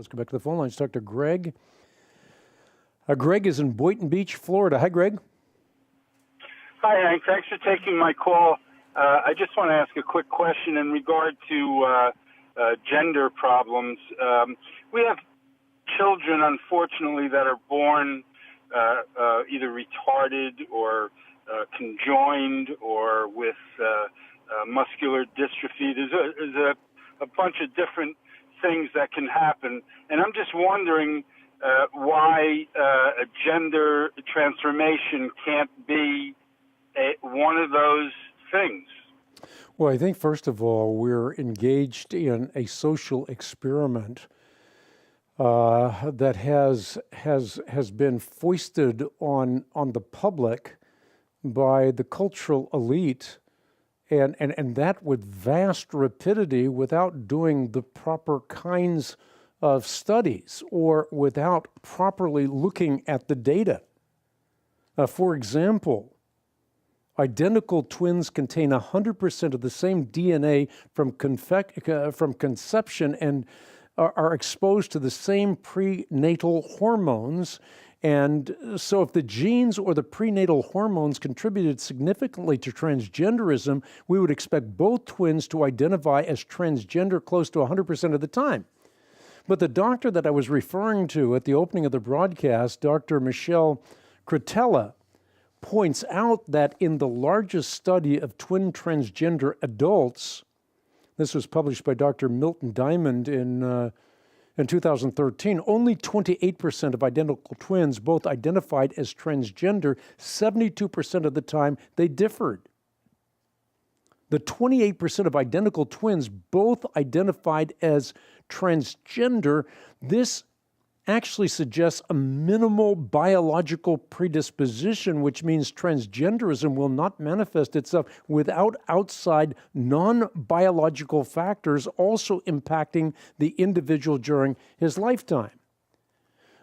Let's go back to the phone lines. Talk to Greg. Greg is in Boynton Beach, Florida. Hi, Greg. Hi, Hank. Thanks for taking my call. I just want to ask a quick question in regard to gender problems. We have children, unfortunately, that are born either retarded or conjoined or with muscular dystrophy. There's a bunch of different things that can happen. And I'm just wondering why a gender transformation can't be one of those things. Well, I think, first of all, we're engaged in a social experiment that has been foisted on the public by the cultural elite, and that with vast rapidity, without doing the proper kinds of studies or without properly looking at the data. For example, identical twins contain 100% of the same DNA from conception and are exposed to the same prenatal hormones. And so if the genes or the prenatal hormones contributed significantly to transgenderism, we would expect both twins to identify as transgender close to 100% of the time. But the doctor that I was referring to at the opening of the broadcast, Dr. Michelle Cretella, points out that in the largest study of twin transgender adults, this was published by Dr. Milton Diamond in 2013, only 28% of identical twins both identified as transgender. 72% of the time they differed. The 28% of identical twins both identified as transgender. This actually suggests a minimal biological predisposition, which means transgenderism will not manifest itself without outside non-biological factors also impacting the individual during his lifetime.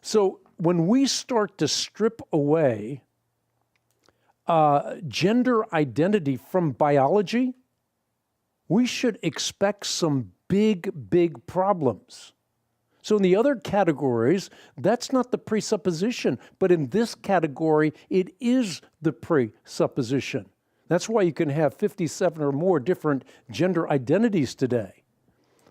So when we start to strip away gender identity from biology, we should expect some big problems. So in the other categories, that's not the presupposition, but in this category, it is the presupposition. That's why you can have 57 or more different gender identities today.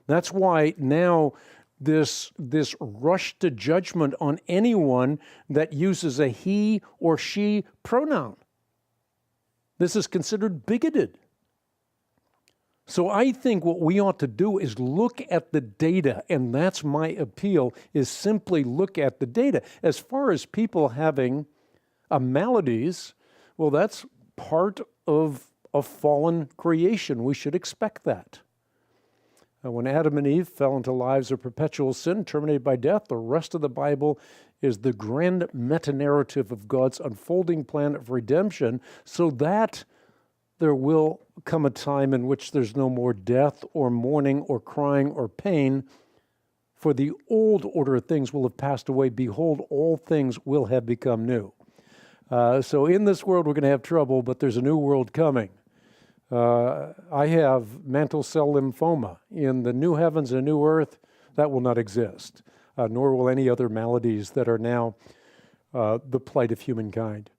That's why now this rush to judgment on anyone that uses a he or she pronoun. This is considered bigoted. So I think what we ought to do is look at the data, and that's my appeal, is simply look at the data. As far as people having maladies, well, that's part of a fallen creation. We should expect that. When Adam and Eve fell into lives of perpetual sin, terminated by death, the rest of the Bible is the grand meta-narrative of God's unfolding plan of redemption, so that there will come a time in which there's no more death or mourning or crying or pain, for the old order of things will have passed away. Behold, all things will have become new. So in this world we're going to have trouble, but there's a new world coming. I have mantle cell lymphoma. In the new heavens and new earth, that will not exist, nor will any other maladies that are now the plight of humankind.